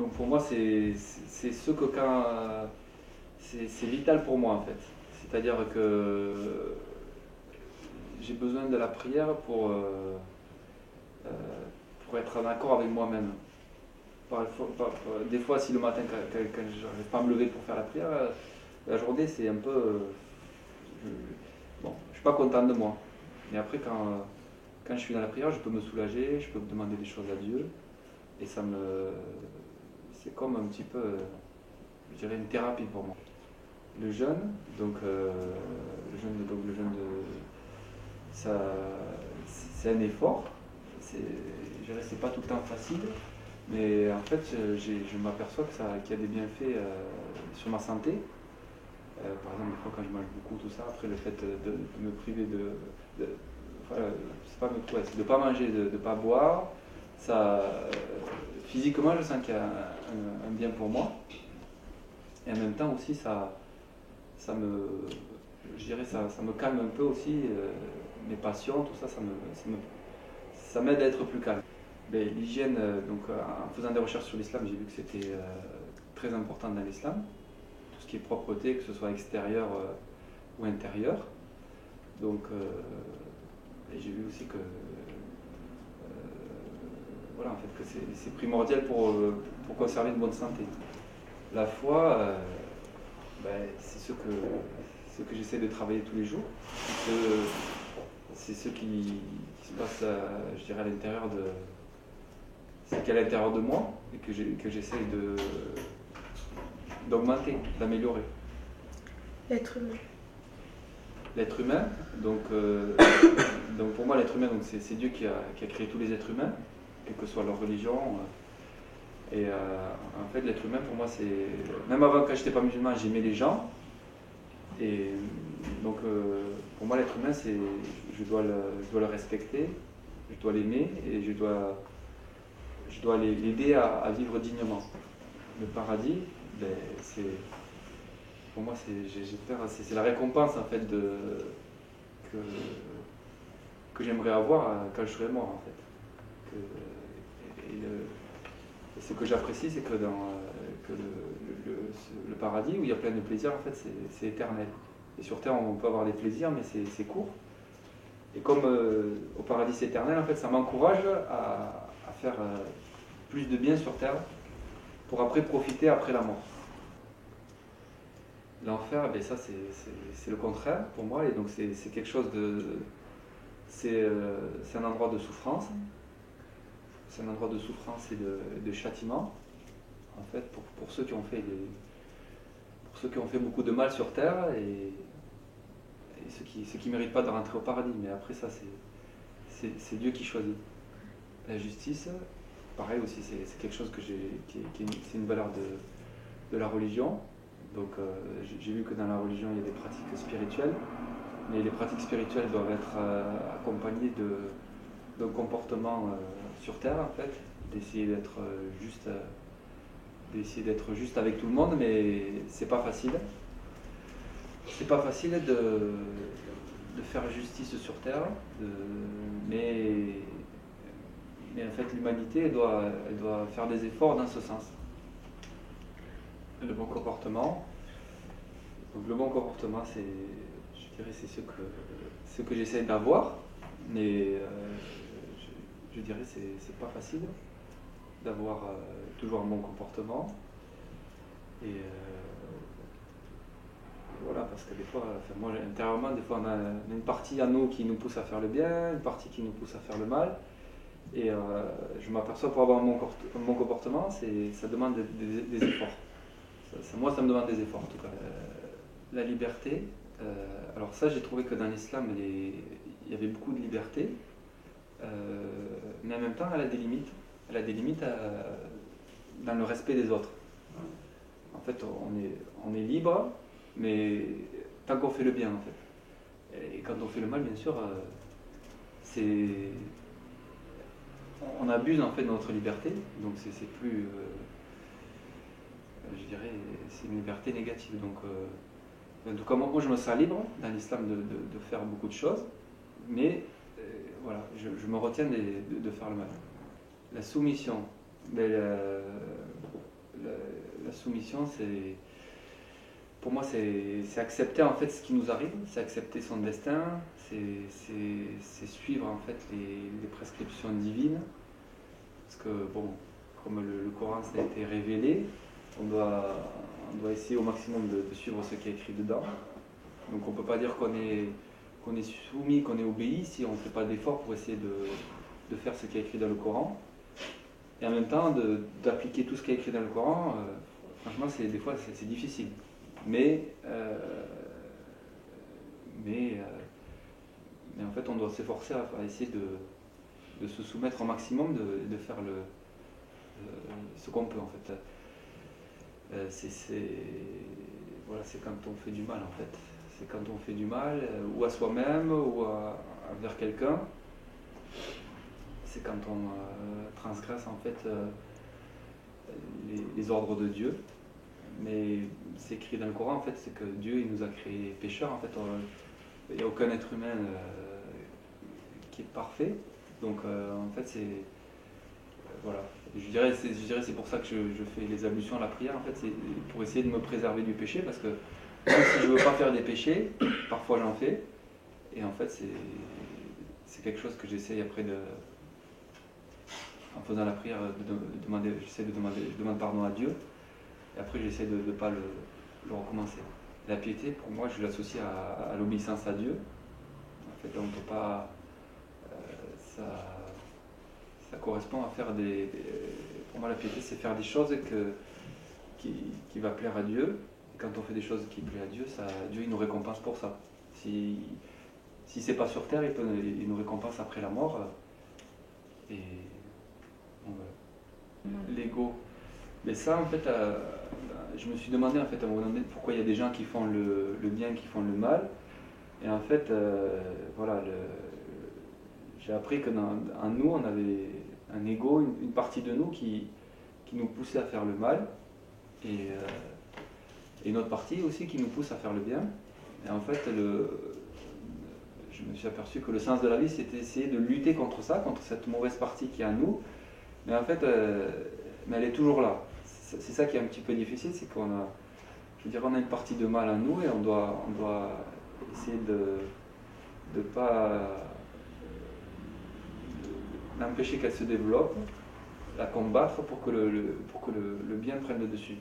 Donc pour moi, c'est ce que quand. C'est vital pour moi en fait. C'est-à-dire que j'ai besoin de la prière euh, pour être en accord avec moi-même. Des fois, si le matin, quand je n'arrive pas à me lever pour faire la prière, la journée, c'est un peu. Bon, je suis pas content de moi. Mais après, quand je suis dans la prière, je peux me soulager, je peux demander des choses à Dieu. Et c'est comme un petit peu, je dirais, une thérapie pour moi. Le jeûne, le jeûne ça, c'est un effort. Je dirais, c'est pas tout le temps facile. Mais en fait, je m'aperçois qu'il y a des bienfaits sur ma santé. Par exemple, des fois quand je mange beaucoup, tout ça, après le fait de me priver voilà, c'est pas c'est de ne pas manger, de ne pas boire, ça, physiquement, je sens qu'il y a un bien pour moi. Et en même temps aussi, ça me, je dirais, ça me calme un peu aussi, mes passions, tout ça, ça m'aide à être plus calme. Mais l'hygiène, en faisant des recherches sur l'islam, j'ai vu que c'était très important dans l'islam. Tout ce qui est propreté, que ce soit extérieur ou intérieur. Donc, et j'ai vu aussi que, voilà, en fait, que c'est primordial pour conserver une bonne santé. La foi, c'est ce que j'essaie de travailler tous les jours. C'est ce qui se passe, je dirais, à l'intérieur de. C'est qu'à l'intérieur de moi et que j'essaie d'augmenter, d'améliorer. L'être humain. L'être humain, donc pour moi l'être humain, c'est Dieu qui a créé tous les êtres humains, quelle que soit leur religion. En fait l'être humain pour moi c'est. Même avant quand j'étais pas musulman, j'aimais les gens. Et donc pour moi l'être humain je dois le respecter, je dois l'aimer et je dois l'aider à vivre dignement. Le paradis, pour moi, c'est la récompense en fait que j'aimerais avoir quand je serai mort en fait. Et ce que j'apprécie, c'est que que le paradis où il y a plein de plaisirs, en fait, c'est éternel. Et sur terre, on peut avoir des plaisirs, mais c'est court. Et comme au paradis c'est éternel, en fait, ça m'encourage à faire plus de bien sur terre pour après profiter après la mort. L'enfer, ça c'est le contraire pour moi, et donc c'est quelque chose de. C'est un endroit de souffrance. C'est un endroit de souffrance et de châtiment, en fait, pour ceux qui ont fait beaucoup de mal sur terre et ceux qui ne méritent pas de rentrer au paradis. Mais après ça, c'est Dieu qui choisit. La justice, pareil aussi, c'est quelque chose c'est une valeur de la religion. Donc j'ai vu que dans la religion il y a des pratiques spirituelles, mais les pratiques spirituelles doivent être accompagnées d'un comportement sur terre en fait, d'essayer d'être juste avec tout le monde, mais c'est pas facile. C'est pas facile de faire justice sur terre, mais en fait l'humanité elle doit faire des efforts dans ce sens. Le bon comportement. Donc le bon comportement, je dirais, c'est ce que j'essaie d'avoir, mais je dirais c'est pas facile d'avoir toujours un bon comportement. Et voilà, parce que des fois, moi intérieurement, des fois on a une partie à nous qui nous pousse à faire le bien, une partie qui nous pousse à faire le mal. Et je m'aperçois pour avoir un bon comportement, ça demande des efforts. Moi, ça me demande des efforts en tout cas. La liberté, alors ça, j'ai trouvé que dans l'islam, il y avait beaucoup de liberté, mais en même temps, elle a des limites. Elle a des limites dans le respect des autres. En fait, on est libre, mais tant qu'on fait le bien, en fait. Et quand on fait le mal, bien sûr, on abuse en fait de notre liberté, donc c'est plus. Je dirais, c'est une liberté négative. Donc, en tout cas, moi, je me sens libre dans l'islam de faire beaucoup de choses, mais voilà, je me retiens de faire le mal. La soumission, soumission, pour moi, c'est accepter en fait ce qui nous arrive, c'est accepter son destin, c'est suivre en fait les prescriptions divines. Parce que bon, comme le Coran ça a été révélé, on doit essayer au maximum de suivre ce qui est écrit dedans. Donc on ne peut pas dire qu'on est soumis, qu'on est obéi si on ne fait pas d'efforts pour essayer de faire ce qui est écrit dans le Coran. Et en même temps, d'appliquer tout ce qui est écrit dans le Coran, franchement, des fois, c'est difficile. Mais en fait, on doit s'efforcer à essayer de se soumettre au maximum, de faire ce qu'on peut, en fait. Voilà, c'est quand on fait du mal, en fait. C'est quand on fait du mal, ou à soi-même, ou envers quelqu'un. C'est quand on transgresse, en fait, les ordres de Dieu. Mais c'est écrit dans le Coran, en fait, c'est que Dieu il nous a créés pécheurs. En fait, il n'y a aucun être humain qui est parfait. Donc, en fait, voilà. Je dirais c'est pour ça que je fais les ablutions à la prière. En fait, c'est pour essayer de me préserver du péché, parce que même si je ne veux pas faire des péchés, parfois j'en fais. Et en fait, c'est quelque chose que j'essaye après en faisant la prière, je demande pardon à Dieu. Et après, j'essaie de ne pas le recommencer. La piété, pour moi, je l'associe à l'obéissance à Dieu. En fait, on ne peut pas... ça correspond à faire pour moi, la piété, c'est faire des choses qui va plaire à Dieu. Et quand on fait des choses qui plaisent à Dieu, Dieu il nous récompense pour ça. Si c'est pas sur terre, il nous récompense après la mort. Et bon, voilà. L'ego. Mais ça, en fait, je me suis demandé en fait, à un moment donné pourquoi il y a des gens qui font le bien, qui font le mal. Et en fait, voilà, j'ai appris que en nous, on avait un ego, une partie de nous qui nous poussait à faire le mal. Et une autre partie aussi qui nous pousse à faire le bien. Et en fait, je me suis aperçu que le sens de la vie, c'était essayer de lutter contre ça, contre cette mauvaise partie qui est en nous. Mais en fait, mais elle est toujours là. C'est ça qui est un petit peu difficile, c'est qu'on a, on a une partie de mal en nous et on doit essayer de pas l'empêcher qu'elle se développe, la combattre pour que le bien prenne le dessus.